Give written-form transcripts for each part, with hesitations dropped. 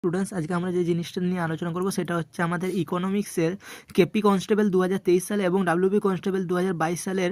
Students, আজকে আমরা যে জিনিসটা নিয়ে আলোচনা করব সেটা হচ্ছে আমাদের ইকোনমিক্সের কেপি কনস্টেবল 2023 সালে এবং ডাব্লিউবি কনস্টেবল 2022 সালের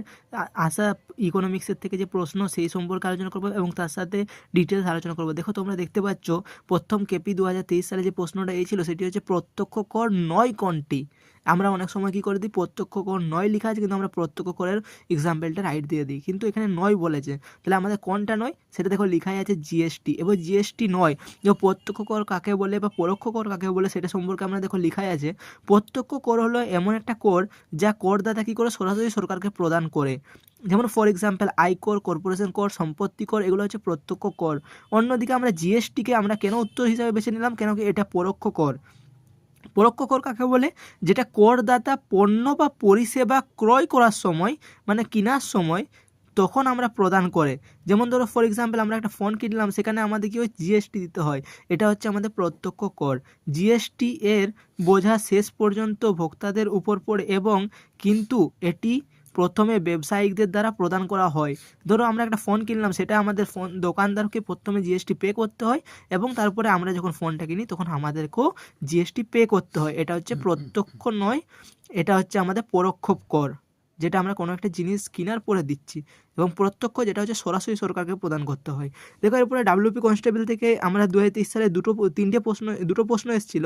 আসা ইকোনমিক্সের থেকে যে প্রশ্ন সেই সম্পর্কে আলোচনা করব এবং তার সাথে ডিটেলস আলোচনা করব। দেখো, তোমরা দেখতে পাচ্ছ প্রথম কেপি 2023 সালে যে প্রশ্নটা ছিল সেটি হচ্ছে প্রত্যক্ষ কর নয় কোনটি। আমরা অনেক সময় কী করে দিই, প্রত্যক্ষ কর নয় লেখা আছে কিন্তু আমরা প্রত্যক্ষ করের এক্সাম্পলটা রাইট দিয়ে দিই, কিন্তু এখানে নয় বলেছে। তাহলে আমাদের কোনটা নয় সেটা দেখো লেখাই আছে জিএসটি, এবং জিএসটি নয়। যে প্রত্যক্ষ কর কাকে বলে বা পরোক্ষ কর কাকে বলে সেটা সম্পর্কে আমরা দেখো লেখাই আছে। প্রত্যক্ষ কর হলো এমন একটা কর যা করদাতা কী করে সরাসরি সরকারকে প্রদান করে। যেমন ফর এক্সাম্পল আয়কর, কর্পোরেশন কর, সম্পত্তি কর, এগুলো হচ্ছে প্রত্যক্ষ কর। অন্যদিকে আমরা জিএসটিকে আমরা কেন উত্তর হিসাবে বেছে নিলাম, কেন কি এটা পরোক্ষ কর। পরোক্ষ কর কাকে বলে, যেটা করদাতা পণ্য বা পরিষেবা ক্রয় করার সময় মানে কেনার সময় তখন আমরা প্রদান করে। যেমন ধরো ফর এক্সাম্পল আমরা একটা ফোন কিনলাম, সেখানে আমাদের কি হয়, জিএসটি দিতে হয়। এটা হচ্ছে আমাদের প্রত্যক্ষ কর। জিএসটি এর বোঝা শেষ পর্যন্ত ভোক্তাদের উপর পড়ে এবং কিন্তু এটি প্রথমে ব্যবসায়িকদের দ্বারা প্রদান করা হয়। ধরো আমরা একটা ফোন কিনলাম, সেটা আমাদের ফোন দোকানদারকে প্রথমে জিএসটি পে করতে হয় এবং তারপরে আমরা যখন ফোনটা কিনি তখন আমাদেরকেও জিএসটি পে করতে হয়। এটা হচ্ছে প্রত্যক্ষ নয়, এটা হচ্ছে আমাদের পরোক্ষ কর, যেটা আমরা কোনো একটা জিনিস কেনার পরে দিচ্ছি। এবং প্রত্যক্ষ যেটা হচ্ছে সরাসরি সরকারকে প্রদান করতে হয়। দেখো, এরপরে ডাব্লিউপি কনস্টেবল থেকে আমরা 2023 সালে দুটো প্রশ্ন এসেছিল।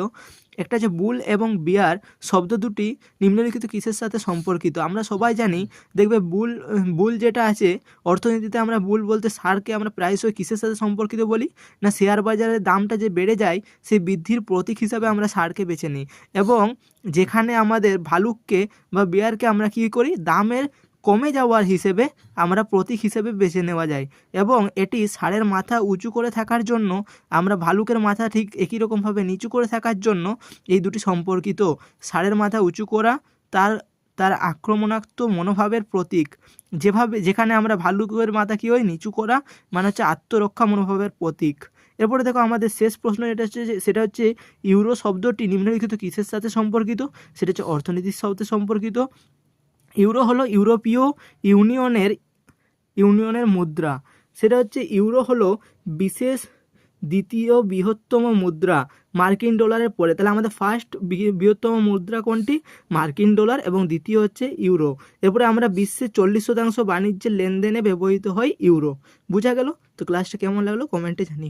একটা হচ্ছে বুল এবং বিয়ার শব্দ দুটি নিম্নলিখিত কিসের সাথে সম্পর্কিত। আমরা সবাই জানি, দেখবে বুল যেটা আছে অর্থনীতিতে, আমরা বুল বলতে সারকে আমরা প্রায়শই কিসের সাথে সম্পর্কিত বলি না, শেয়ার বাজারের দামটা যে বেড়ে যায় সেই বৃদ্ধির প্রতীক হিসাবে আমরা সারকে বেছে নিই। এবং যেখানে আমাদের ভালুককে বা বিয়ারকে আমরা কী করি, দামের কমে যাওয়ার হিসেবে আমরা প্রতীক হিসেবে বেছে নেওয়া যায়। এবং এটি ষাঁড়ের মাথা উঁচু করে থাকার জন্য, আমরা ভালুকের মাথা ঠিক একই রকমভাবে নিচু করে থাকার জন্য এই দুটি সম্পর্কিত। ষাঁড়ের মাথা উঁচু করা তার তার আক্রমণাত্মক মনোভাবের প্রতীক, যেখানে আমরা ভালুকের মাথা কী হয়, নিচু করা মানে হচ্ছে আত্মরক্ষা মনোভাবের প্রতীক। এরপরে দেখো আমাদের শেষ প্রশ্ন সেটা হচ্ছে ইউরো শব্দটি নিম্নলিখিত কিসের সাথে সম্পর্কিত। সেটা হচ্ছে অর্থনীতির সাথে সম্পর্কিত। ইউরো হলো ইউরোপীয় ইউনিয়নের মুদ্রা। সেটা হচ্ছে ইউরো হলো বিশেষ দ্বিতীয় বৃহত্তম মুদ্রা মার্কিন ডলারের পরে। তাহলে আমাদের ফার্স্ট বৃহত্তম মুদ্রা কোনটি, মার্কিন ডলার, এবং দ্বিতীয় হচ্ছে ইউরো। এরপরে আমরা বিশ্বের 40% বাণিজ্যের লেনদেনে ব্যবহৃত হয় ইউরো। বোঝা গেল? তো ক্লাসটা কেমন লাগলো কমেন্টে জানিও।